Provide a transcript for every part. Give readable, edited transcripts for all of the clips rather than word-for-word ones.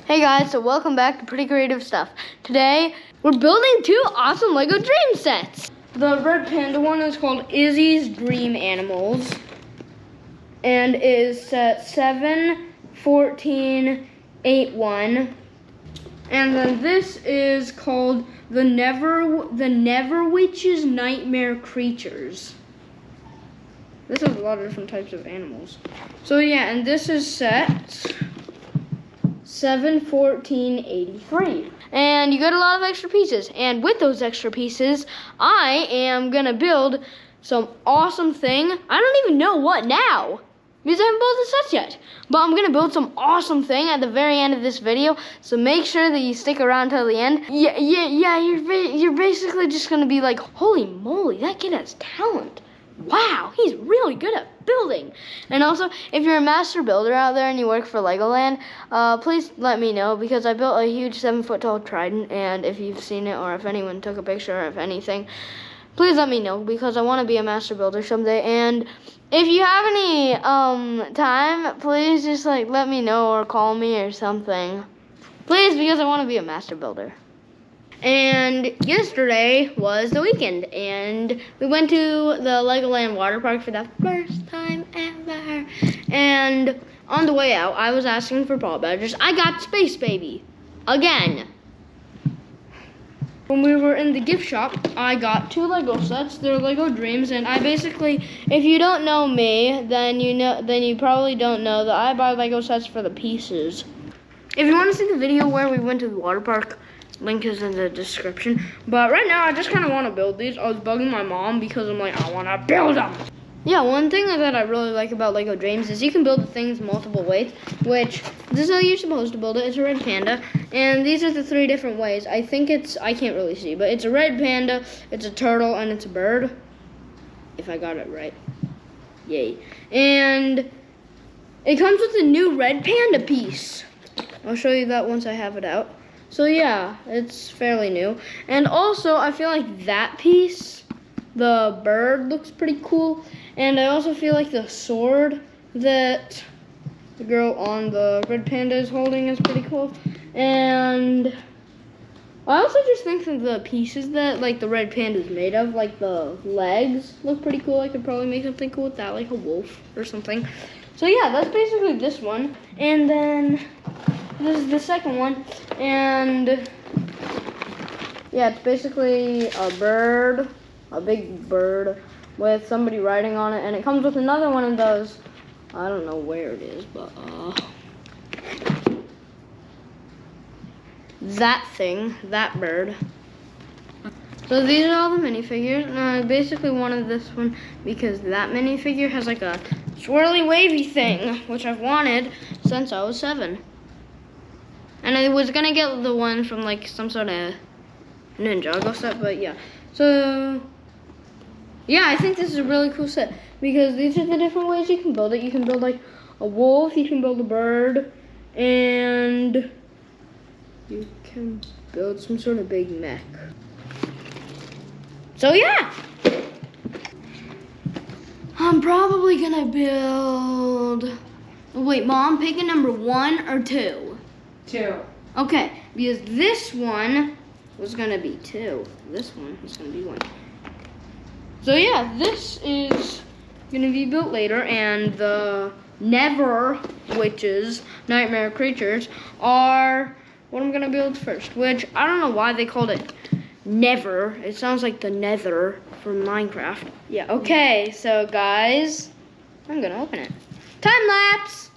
Hey guys, so welcome back to Pretty Creative Stuff. Today, we're building two awesome LEGO Dream sets. The red panda one is called Izzie's Dream Animals and is set 7-14-8-1. And then this is called the Never Witch's Nightmare Creatures. This has a lot of different types of animals. So yeah, and this is set 7-14-83. And you got a lot of extra pieces. And with those extra pieces, I am gonna build some awesome thing. I don't even know what now, because I haven't built the sets yet. But I'm gonna build some awesome thing at the very end of this video. So make sure that you stick around till the end. Yeah, you're basically just gonna be like, holy moly, that kid has talent. Wow, he's really good at building. And also, if you're a master builder out there and you work for Legoland, please let me know, because I built a huge 7-foot-tall trident, and if you've seen it or if anyone took a picture or if anything, please let me know, because I want to be a master builder someday. And if you have any time, please just let me know or call me or something. Please, because I want to be a master builder. And yesterday was the weekend, and we went to the Legoland water park for the first time ever. And on the way out, I was asking for Paw Badgers. I got Space Baby again. When we were in the gift shop, I got two Lego sets. They're LEGO Dreamzzz, and I basically, if you don't know me, then you probably don't know that I buy Lego sets for the pieces. If you want to see the video where we went to the water park, link is in the description. But right now, I just kind of want to build these. I was bugging my mom because I'm like, I want to build them. Yeah, one thing that I really like about LEGO Dreamzzz is you can build the things multiple ways, which this is how you're supposed to build it. It's a red panda, and these are the 3 different ways. I think I can't really see, but it's a red panda, it's a turtle, and it's a bird. If I got it right. Yay. And it comes with a new red panda piece. I'll show you that once I have it out. So yeah, it's fairly new. And also, I feel like that piece, the bird, looks pretty cool. And I also feel like the sword that the girl on the red panda is holding is pretty cool. And I also just think that the pieces that the red panda is made of, like the legs, look pretty cool. I could probably make something cool with that, like a wolf or something. So yeah, that's basically this one. And then this is the second one, and yeah, it's basically a bird, a big bird with somebody riding on it, and it comes with another one of those. I don't know where it is, but that thing, that bird. So these are all the minifigures, and I basically wanted this one because that minifigure has like a swirly wavy thing, which I've wanted since I was 7. And I was gonna get the one from some sort of Ninjago set, but yeah. So yeah, I think this is a really cool set because these are the different ways you can build it. You can build like a wolf, you can build a bird, and you can build some sort of big mech. So yeah, I'm probably gonna build, wait, Mom, pick a number 1 or 2. 2. Okay, because this one was gonna be 2. This one was gonna be 1. So yeah, this is gonna be built later, and the Never Witches Nightmare Creatures are what I'm gonna build first, which I don't know why they called it Never. It sounds like the Nether from Minecraft. Yeah, okay, so guys, I'm gonna open it. Time lapse!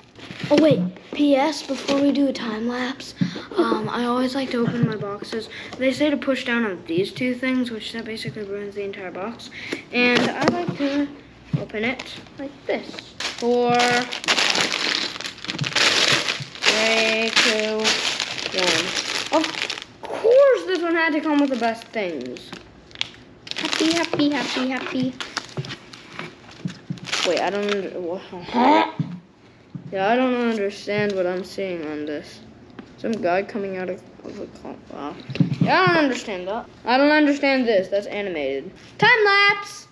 Oh wait, P.S. before we do a time lapse, I always like to open my boxes. They say to push down on these 2 things, which that basically ruins the entire box. And I like to open it like this. 4, 3, 2, 1. Of course this one had to come with the best things. Happy, happy, happy, happy. Wait, I don't Yeah, I don't understand what I'm seeing on this. Some guy coming out of a car. Wow. Yeah, I don't understand that. I don't understand this. That's animated. Time lapse!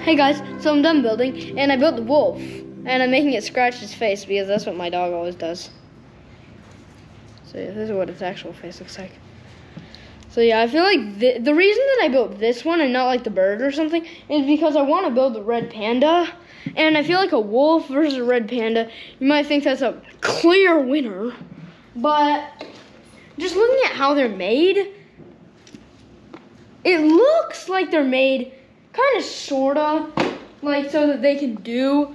Hey guys, so I'm done building, and I built the wolf, and I'm making it scratch his face because that's what my dog always does. So yeah, this is what its actual face looks like. So yeah, I feel like the reason that I built this one and not like the bird or something is because I want to build the red panda, and I feel like a wolf versus a red panda, you might think that's a clear winner, but just looking at how they're made, it looks like they're made kind of, sort of, like so that they can do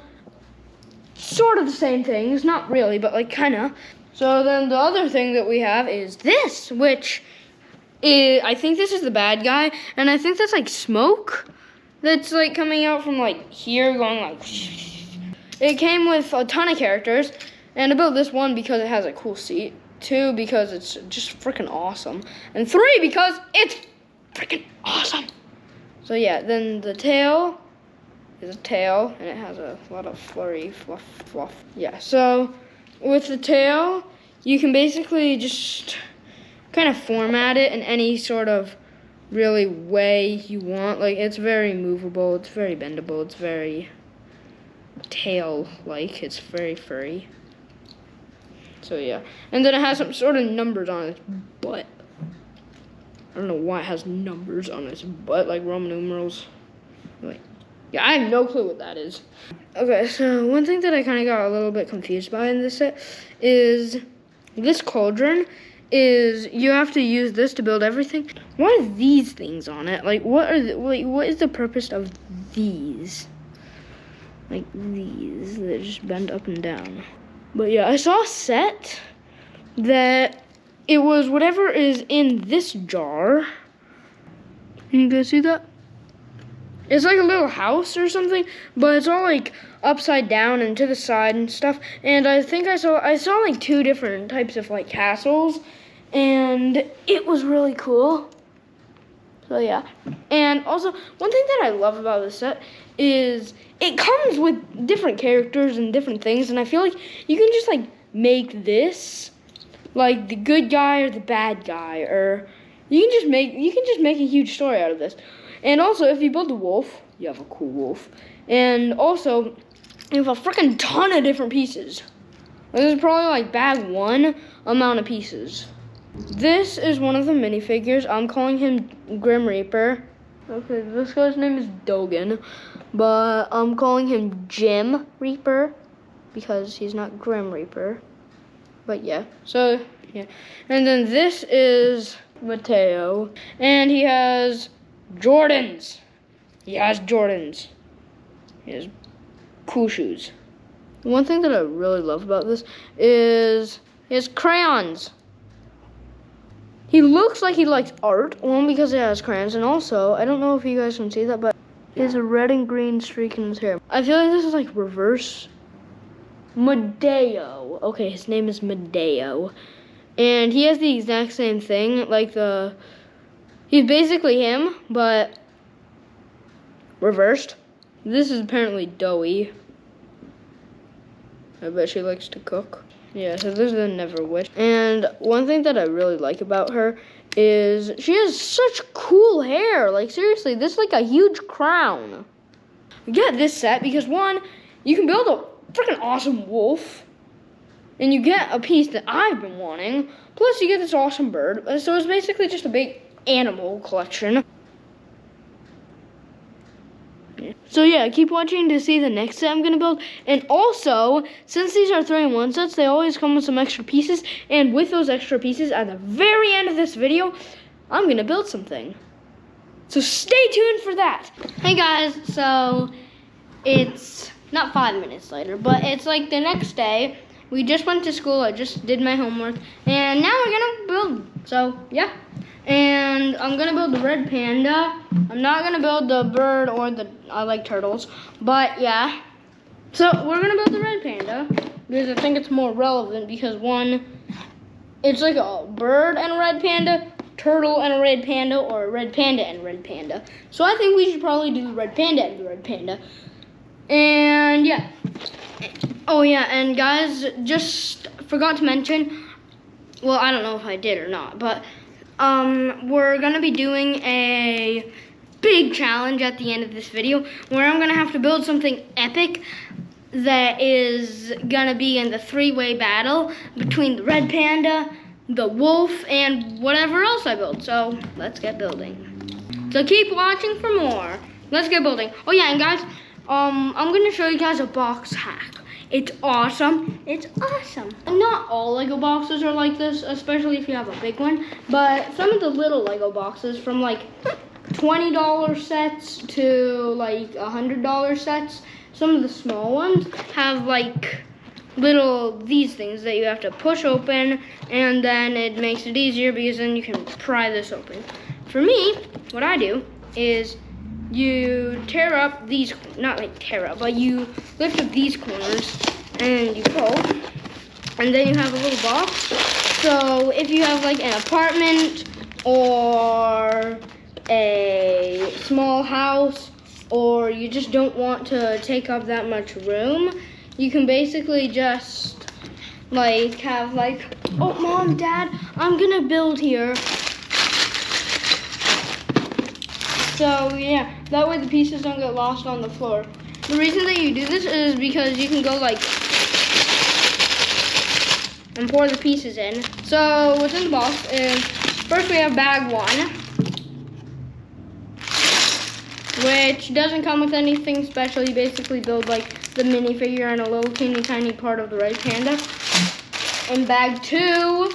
sort of the same things. Not really, but like kind of. So then the other thing that we have is this, which is, I think this is the bad guy, and I think that's like smoke that's like coming out from like here going like. It came with a ton of characters, and I built this one because it has a cool seat. 2, because it's just freaking awesome. And 3, because it's freaking awesome. So yeah, then the tail is a tail, and it has a lot of flurry, fluff. Yeah, so with the tail, you can basically just kind of format it in any sort of really way you want. Like, it's very movable, it's very bendable, it's very tail-like, it's very furry. So yeah, and then it has some sort of numbers on its butt. I don't know why it has numbers on its butt, like Roman numerals. Wait. Yeah, I have no clue what that is. Okay, so one thing that I kind of got a little bit confused by in this set is this cauldron is, you have to use this to build everything. Why are these things on it? Like, what is the purpose of these? Like these that just bend up and down. But yeah, I saw a set that it was whatever is in this jar. Can you guys see that? It's like a little house or something, but it's all like upside down and to the side and stuff. And I think I saw like 2 different types of like castles, and it was really cool. So yeah. And also, one thing that I love about this set is it comes with different characters and different things, and I feel like you can just like make this like the good guy or the bad guy, or you can just make a huge story out of this. And also, if you build a wolf, you have a cool wolf. And also, you have a freaking ton of different pieces. This is probably like bag 1 amount of pieces. This is one of the minifigures. I'm calling him Grim Reaper. Okay, this guy's name is Dogan, but I'm calling him Jim Reaper because he's not Grim Reaper. But yeah, so yeah. And then this is Mateo, and he has Jordans. He has cool shoes. One thing that I really love about this is he has crayons. He looks like he likes art, one because it has crayons, and also, I don't know if you guys can see that, but he has a red and green streak in his hair. I feel like this is like reverse Medeo. Okay, his name is Medeo. And he has the exact same thing, like he's basically him, but reversed. This is apparently Doughy. I bet she likes to cook. Yeah, so this is the Never Witch. And one thing that I really like about her is she has such cool hair. Like, seriously, this is like a huge crown. Get this set because, 1, you can build a freaking awesome wolf, and you get a piece that I've been wanting, plus you get this awesome bird. So it's basically just a big animal collection. So yeah, keep watching to see the next set I'm gonna build. And also, since these are 3-in-1 sets, they always come with some extra pieces. And with those extra pieces, at the very end of this video, I'm gonna build something. So stay tuned for that. Hey guys, so it's not 5 minutes later, but it's like the next day. We just went to school, I just did my homework, and now we're gonna build. So yeah. And I'm gonna build the red panda. I'm not gonna build the bird or I like turtles, but yeah. So we're gonna build the red panda because I think it's more relevant because 1, it's like a bird and a red panda, turtle and a red panda, or a red panda and a red panda. So I think we should probably do the red panda and the red panda. And yeah. Oh yeah, and guys, just forgot to mention, well, I don't know if I did or not, but we're gonna be doing a big challenge at the end of this video where I'm gonna have to build something epic that is gonna be in the three-way battle between the red panda, the wolf, and whatever else I build. So let's get building. So keep watching for more. Let's get building. Oh yeah, and guys, I'm gonna show you guys a box hack. It's awesome. It's awesome. Not all Lego boxes are like this, especially if you have a big one, but some of the little Lego boxes from like $20 sets to like $100 sets, some of the small ones have like these things that you have to push open, and then it makes it easier because then you can pry this open. For me, what I do is you tear up these, not like tear up, but you lift up these corners and you pull, and then you have a little box. So if you have like an apartment or a small house, or you just don't want to take up that much room, you can basically just like have like, oh mom, dad, I'm gonna build here. So yeah, that way the pieces don't get lost on the floor. The reason that you do this is because you can go like and pour the pieces in. So what's in the box is, first we have bag 1, which doesn't come with anything special. You basically build like the minifigure and a little teeny tiny part of the red panda. In bag 2,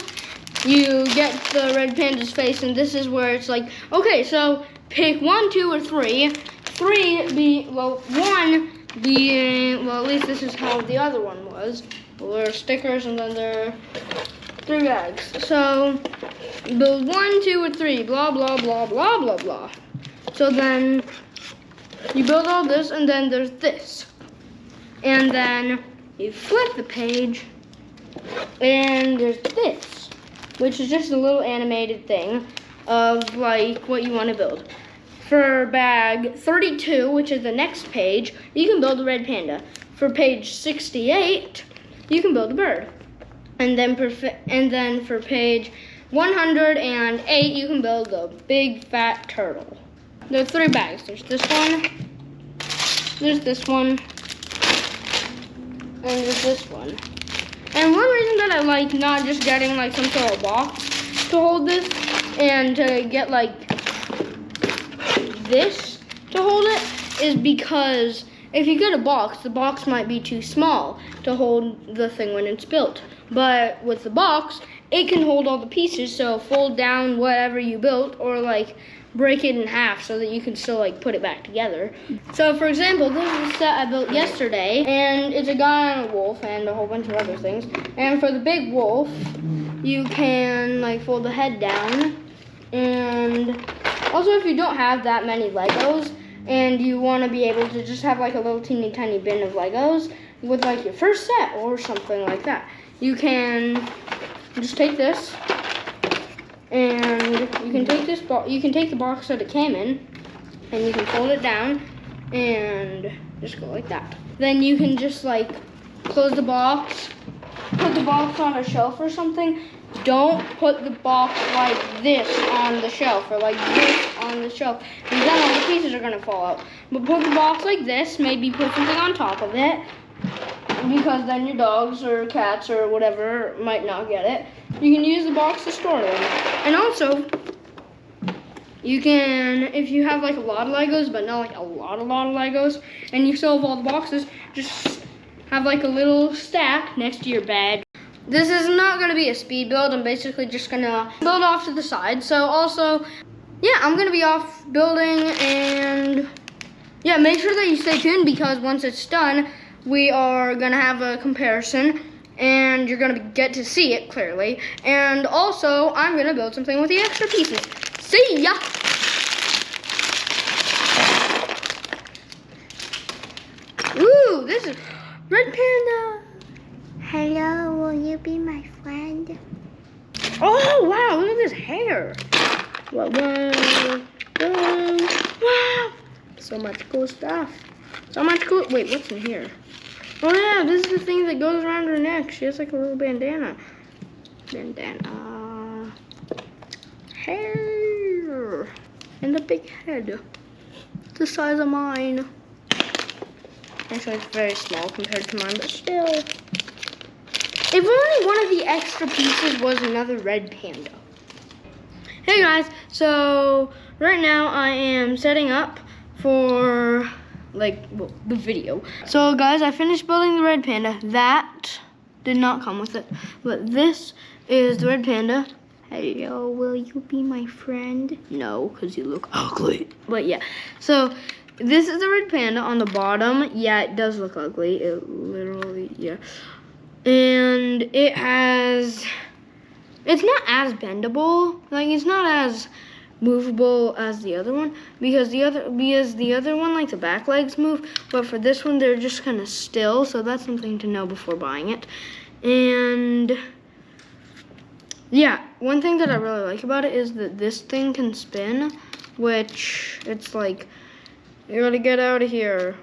you get the red panda's face, and this is where it's like, okay, so pick 1, 2, or 3. 1 being, well, at least this is how the other one was. There are stickers, and then there are 3 bags. So build 1, 2, or 3, blah, blah, blah, blah, blah, blah. So then you build all this, and then there's this. And then you flip the page, and there's this, which is just a little animated thing of like what you want to build. For bag 32, which is the next page, you can build a red panda. For page 68, you can build a bird. And then for page 108, you can build a big fat turtle. There are 3 bags. There's this one, there's this one, and there's this one. And one reason that I like not just getting like some sort of box to hold this, and to get like this to hold it, is because if you get a box, the box might be too small to hold the thing when it's built. But with the box, it can hold all the pieces, so fold down whatever you built, or like break it in half so that you can still like put it back together. So for example, this is a set I built yesterday, and it's a guy and a wolf and a whole bunch of other things. And for the big wolf, you can like fold the head down. And also, if you don't have that many Legos and you want to be able to just have like a little teeny tiny bin of Legos with like your first set or something like that, you can just take this, and you can take this you can take the box that it came in, and you can fold it down and just go like that. Then you can just like close the box, put the box on a shelf or something. Don't put the box like this on the shelf, or like this on the shelf, because then all the pieces are gonna fall out. But put the box like this, maybe put something on top of it, because then your dogs or cats or whatever might not get it. You can use the box to store them. And also, you can, if you have like a lot of Legos, but not like a lot of Legos, and you still have all the boxes, just have like a little stack next to your bed. This is not gonna be a speed build. I'm basically just gonna build off to the side. So also, yeah, I'm gonna be off building, and yeah, make sure that you stay tuned, because once it's done, we are gonna have a comparison, and you're gonna get to see it clearly. And also, I'm gonna build something with the extra pieces. See ya! Ooh, this is red panda. Hello, will you be my friend? Oh, wow, look at this hair. Wow. So much cool stuff. So much cool. Wait, what's in here? Oh, yeah, this is the thing that goes around her neck. She has like a little bandana. Hair. And a big head. the size of mine. Actually, it's very small compared to mine, but still. If only one of the extra pieces was another red panda. Hey guys, so right now I am setting up for the video. So guys, I finished building the red panda. That did not come with it, but this is the red panda. Hello, will you be my friend? No, because you look ugly. But yeah, so this is the red panda on the bottom. Yeah, it does look ugly. It literally, yeah. And it has, it's not as bendable. Like, it's not as movable as the other one because the other one, like, the back legs move, but for this one they're just kind of still, so that's something to know before buying it. And yeah, one thing that I really like about it is that this thing can spin, which it's like, you gotta get out of here.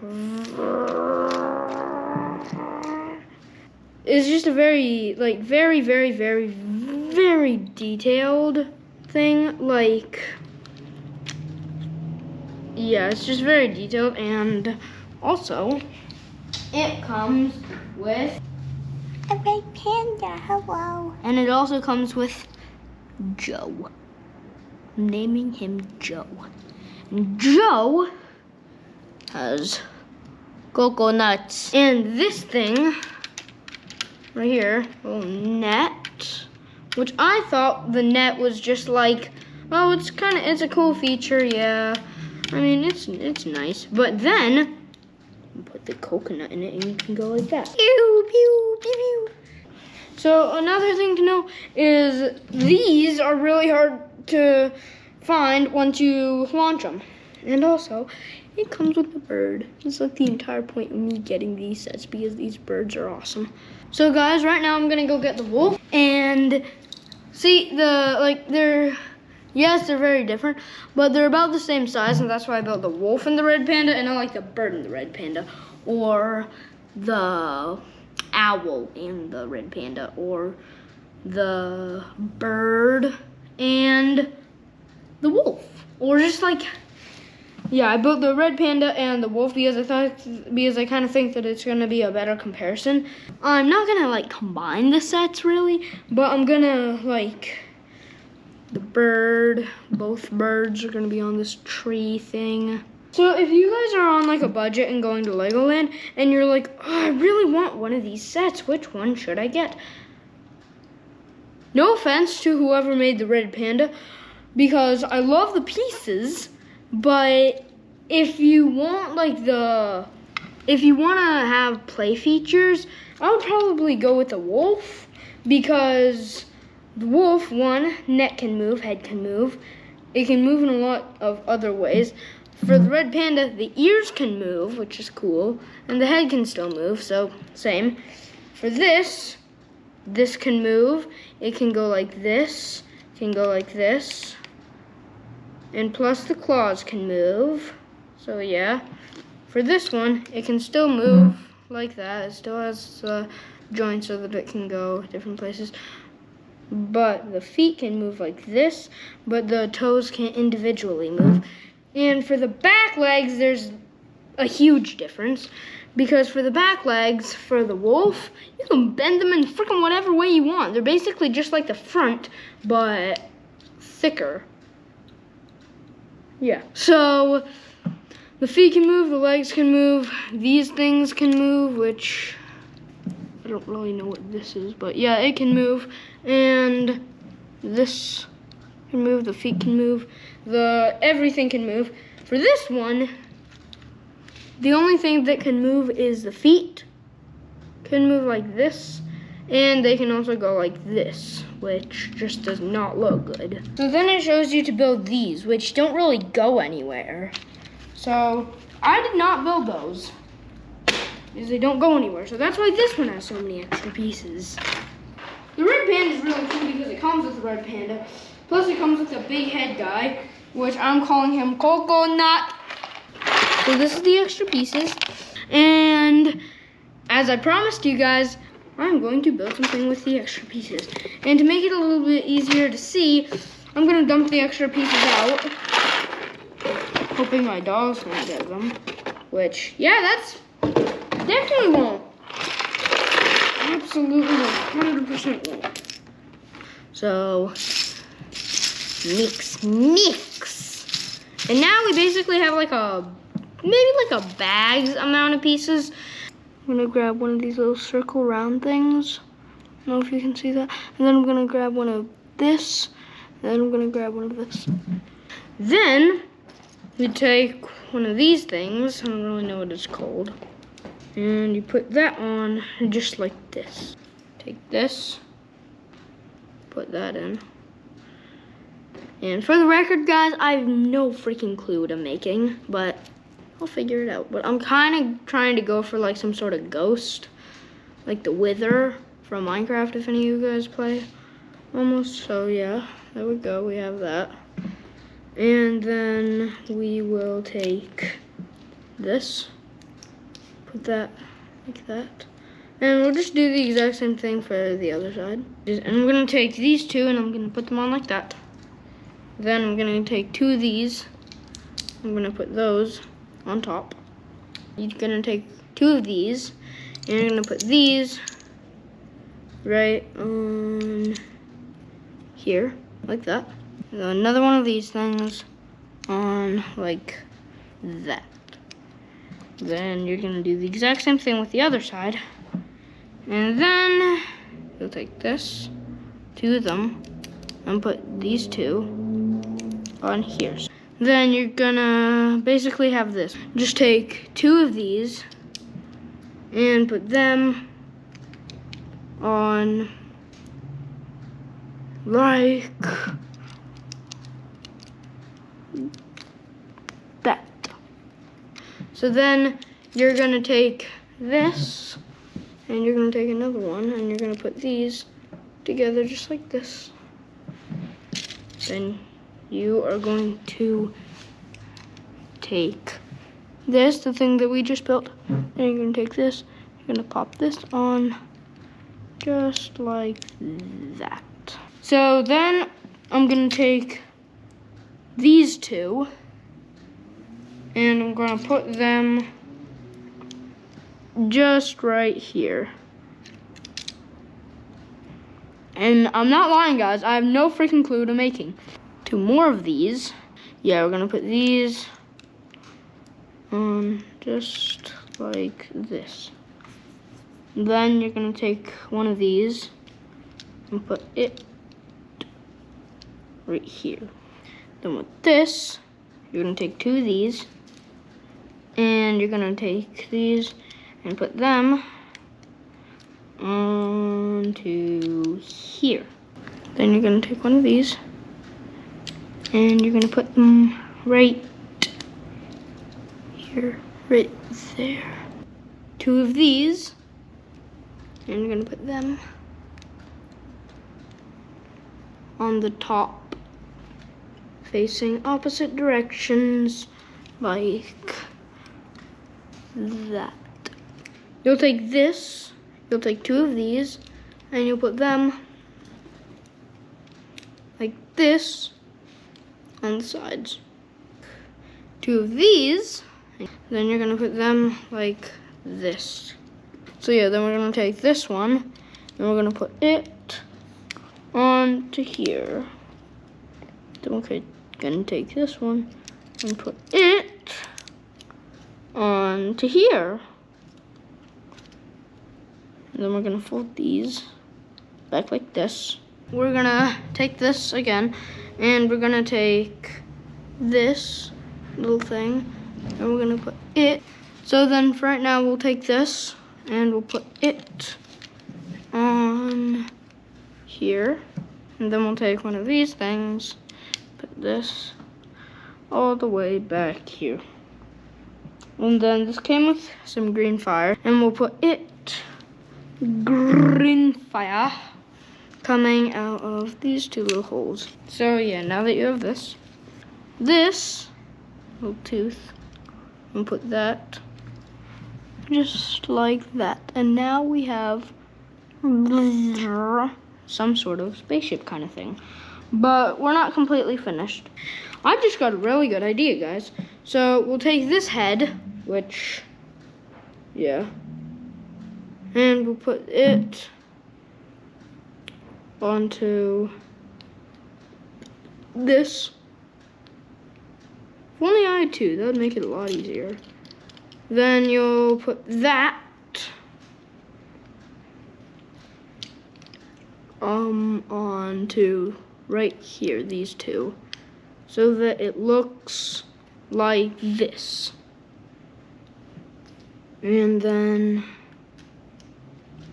It's just a very, like, very, very, very, very detailed thing. Like, yeah, it's just very detailed. And also, it comes with a red panda. Hello. And it also comes with Joe. I'm naming him Joe. And Joe has coconuts. And this thing right here, little net, which I thought the net was just like, well, it's a cool feature, yeah. I mean, it's nice. But then you put the coconut in it and you can go like that. Pew, pew, pew, pew. So another thing to know is these are really hard to find once you launch them. And also, it comes with a bird. It's like the entire point of me getting these sets because these birds are awesome. So guys, right now I'm gonna go get the wolf and see they're very different, but they're about the same size, and that's why I built the wolf and the red panda, and I like the bird and the red panda, or the owl and the red panda, or the bird and the wolf, or just like, yeah, I built the red panda and the wolf because I kind of think that it's gonna be a better comparison. I'm not gonna like combine the sets really, but I'm gonna like the bird, both birds are gonna be on this tree thing. So if you guys are on like a budget and going to Legoland and you're like, oh, I really want one of these sets, which one should I get? No offense to whoever made the red panda, because I love the pieces, but if you want if you want to have play features, I would probably go with the wolf, because the wolf, one, neck can move, head can move. It can move in a lot of other ways. For the red panda, the ears can move, which is cool, and the head can still move, so same. For this can move. It can go like this, it can go like this. And plus the claws can move. So yeah, for this one, it can still move like that. It still has joints so that it can go different places. But the feet can move like this, but the toes can't individually move. And for the back legs, there's a huge difference. Because for the back legs, for the wolf, you can bend them in freaking whatever way you want. They're basically just like the front, but thicker. Yeah, so the feet can move, the legs can move, these things can move, which I don't really know what this is, but yeah, it can move, and this can move, the feet can move, everything can move. For this one, the only thing that can move is the feet can move like this, and they can also go like this, which just does not look good. So then it shows you to build these, which don't really go anywhere. So I did not build those, because they don't go anywhere. So that's why this one has so many extra pieces. The red panda is really cool because it comes with the red panda. Plus it comes with a big head guy, which I'm calling him Coconut. So this is the extra pieces. And as I promised you guys, I'm going to build something with the extra pieces. And to make it a little bit easier to see, I'm gonna dump the extra pieces out. hoping my dogs won't get them. Which, yeah, that's definitely won't. Absolutely 100% won't. So, mix. And now we basically have like maybe like a bag's amount of pieces. I'm gonna grab one of these little circle round things. I don't know if you can see that. And then I'm gonna grab one of this. And then I'm gonna grab one of this. Then we take one of these things. I don't really know what it's called. And you put that on just like this. Take this, put that in. And for the record, guys, I have no freaking clue what I'm making, but I'll figure it out. But I'm kind of trying to go for like some sort of ghost, like the Wither from Minecraft, if any of you guys play almost. So yeah, there we go, we have that. And then we will take this, put that like that. And we'll just do the exact same thing for the other side. And I'm gonna take these two and I'm gonna put them on like that. Then I'm gonna take two of these. I'm gonna put those on top. You're gonna take two of these and you're gonna put these right on here, like that. And then another one of these things on like that. Then you're gonna do the exact same thing with the other side. And then you'll take this, two of them, and put these two on here. Then you're gonna basically have this. Just take two of these and put them on like that. So then you're gonna take this and you're gonna take another one and you're gonna put these together just like this. Then you are going to take this, the thing that we just built, and you're gonna take this, you're gonna pop this on just like that. So then I'm gonna take these two and I'm gonna put them just right here. And I'm not lying, guys, I have no freaking clue what I'm making. Two more of these. Yeah, we're gonna put these on just like this. Then you're gonna take one of these and put it right here. Then with this, you're gonna take two of these and you're gonna take these and put them onto here. Then you're gonna take one of these and you're gonna put them right here, right there. Two of these, and you're gonna put them on the top, facing opposite directions, like that. You'll take this, you'll take two of these, and you'll put them like this on the sides. Two of these, then you're gonna put them like this. So yeah, then we're gonna take this one, and we're gonna put it onto here. Then we're gonna take this one and put it onto here. And then we're gonna fold these back like this. We're gonna take this again, and we're gonna take this little thing, and we're gonna put it. So then for right now, we'll take this, and we'll put it on here. And then we'll take one of these things, put this all the way back here. And then this came with some green fire, and we'll put it, green fire, coming out of these two little holes. So yeah, now that you have this little tooth, and put that just like that. And now we have some sort of spaceship kind of thing. But we're not completely finished. I just got a really good idea, guys. So we'll take this head, which, yeah, and we'll put it onto this. If only I had two, that would make it a lot easier. Then you'll put that onto right here, these two, so that it looks like this. And then,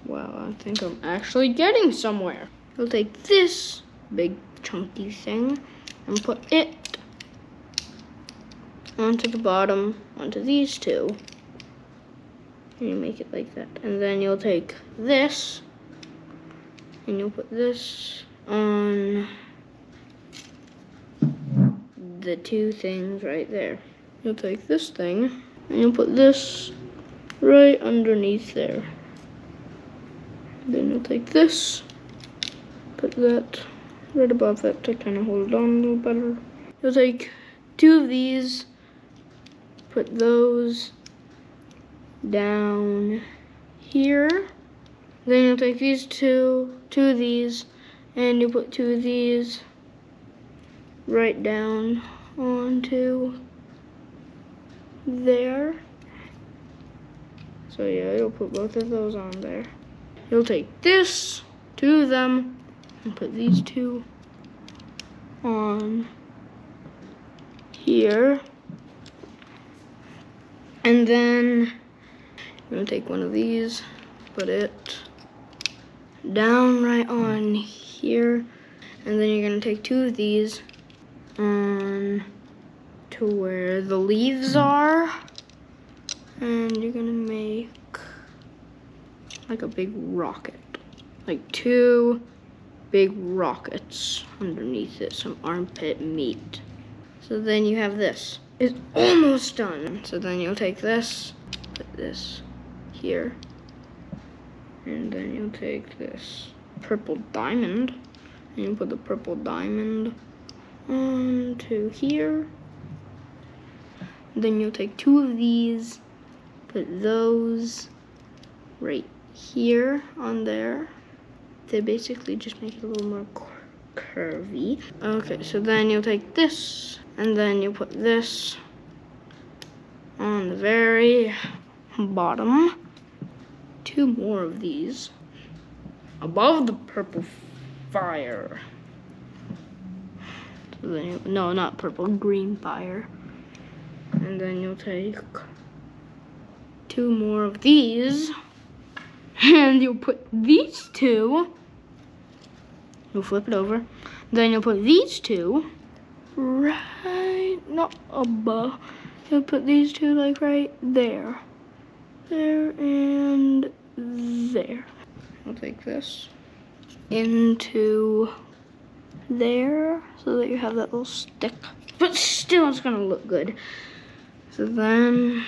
wow, I think I'm actually getting somewhere. We'll take this big chunky thing and put it onto the bottom, onto these two. And you make it like that. And then you'll take this and you'll put this on the two things right there. You'll take this thing and you'll put this right underneath there. Then you'll take this, put that right above it to kind of hold it on a little better. You'll take two of these, put those down here. Then you'll take these two of these, and you put two of these right down onto there. So yeah, you'll put both of those on there. You'll take this, two of them, and put these two on here. And then you're gonna take one of these, put it down right on here. And then you're gonna take two of these on to where the leaves are. And you're gonna make like a big rocket, like two big rockets underneath it, some armpit meat. So then you have this. It's almost done. So then you'll take this, put this here, and then you'll take this purple diamond, and you put the purple diamond onto here. Then you'll take two of these, put those right here on there. They basically just make it a little more curvy. Okay, so then you'll take this, and then you'll put this on the very bottom. Two more of these above the purple fire. So then no, not purple, green fire. And then you'll take two more of these, and you'll put these two, you'll flip it over, then you'll put these two right, not above, you'll put these two like right there, there and there. I'll take this into there so that you have that little stick, but still it's gonna look good. So then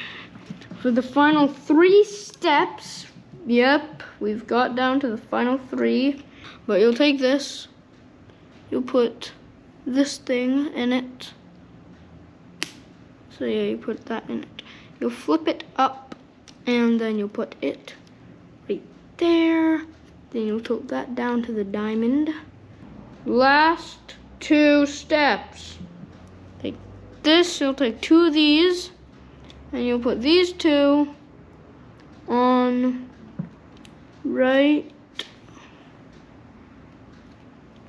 for the final 3 steps, yep, we've got down to the final 3, but you'll take this, you'll put this thing in it. So yeah, you put that in it. You'll flip it up, and then you'll put it right there. Then you'll tilt that down to the diamond. Last 2 steps. Take this, you'll take 2 of these, and you'll put these 2 on right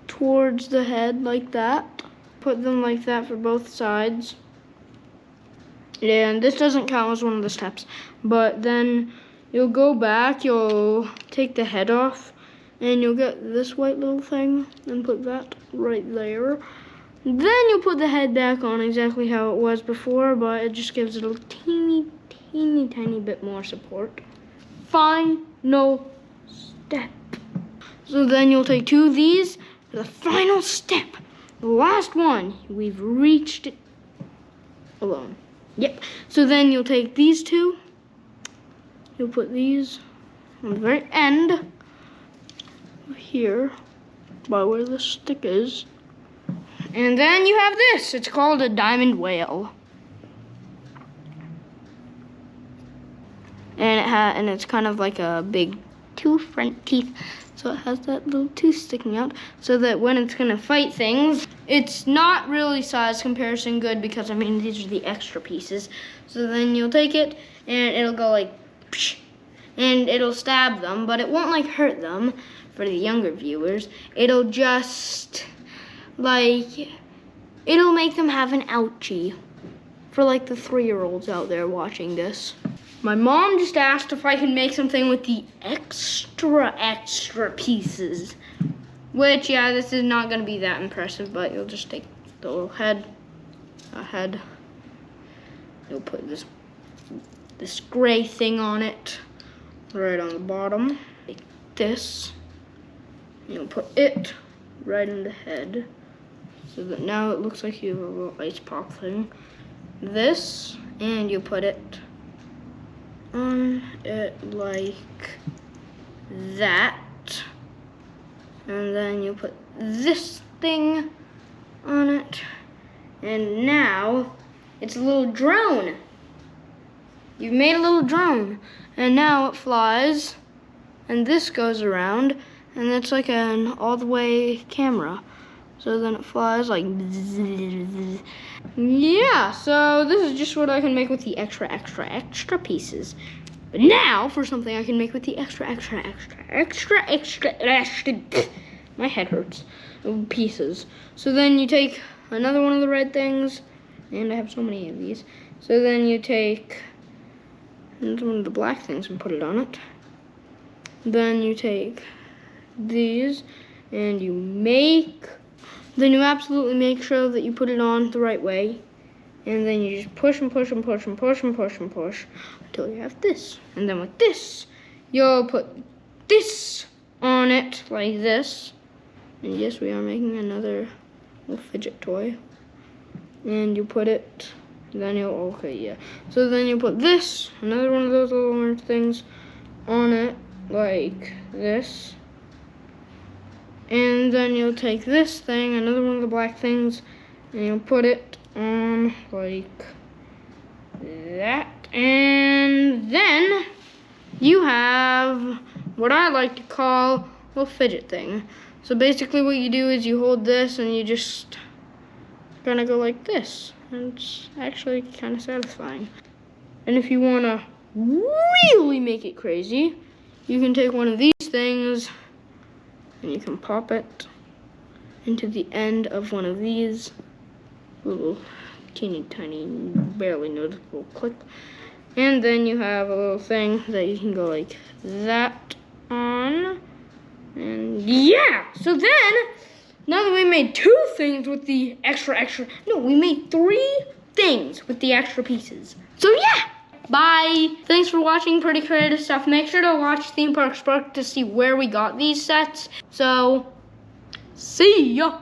towards the head like that. Put them like that for both sides. Yeah, and this doesn't count as one of the steps, but then you'll go back, you'll take the head off, and you'll get this white little thing and put that right there. Then you'll put the head back on exactly how it was before, but it just gives it a teeny tiny bit more support. Final step. So then you'll take 2 of these for the final step. The last one, we've reached it alone. Yep. So then you'll take these 2. You'll put these on the very end here by where the stick is. And then you have this. It's called a diamond whale. and it's kind of like a big two front teeth. So it has that little tooth sticking out, so that when it's gonna fight things, it's not really size comparison good, because I mean these are the extra pieces. So then you'll take it and it'll go like, psh, and it'll stab them, but it won't like hurt them. For the younger viewers, it'll just like, it'll make them have an ouchie. For like the 3-year-olds out there watching this. My mom just asked if I can make something with the extra pieces. Which, yeah, this is not gonna be that impressive, but you'll just take the little head, you'll put this gray thing on it, right on the bottom, like this. You'll put it right in the head, so that now it looks like you have a little ice pop thing. This, and you put it on it like that, and then you put this thing on it, and now it's a little drone. You've made a little drone, and now it flies, and this goes around, and it's like an all-the-way camera. So then it flies like, yeah, so this is just what I can make with the extra pieces. But now for something I can make with the extra, my head hurts, pieces. So then you take another one of the red things, and I have so many of these. So then you take one of the black things and put it on it. Then you take these, and then you absolutely make sure that you put it on the right way, and then you just push and push and push and push and push and push until you have this. And then with this, you'll put this on it like this. And yes, we are making another little fidget toy. And you put it, then you'll, okay, yeah. So then you put this, another one of those little orange things, on it like this. And then you'll take this thing, another one of the black things, and you'll put it on like that. And then you have what I like to call a little fidget thing. So basically what you do is you hold this and you just gonna go like this. And it's actually kind of satisfying. And if you wanna really make it crazy, you can take one of these things and you can pop it into the end of one of these little teeny tiny, barely noticeable clip. And then you have a little thing that you can go like that on. And yeah, so then, now that we made 2 things with the we made 3 things with the extra pieces. So yeah. Bye. Thanks for watching Pretty Creative Stuff. Make sure to watch Theme Park Spark to see where we got these sets. So, see ya.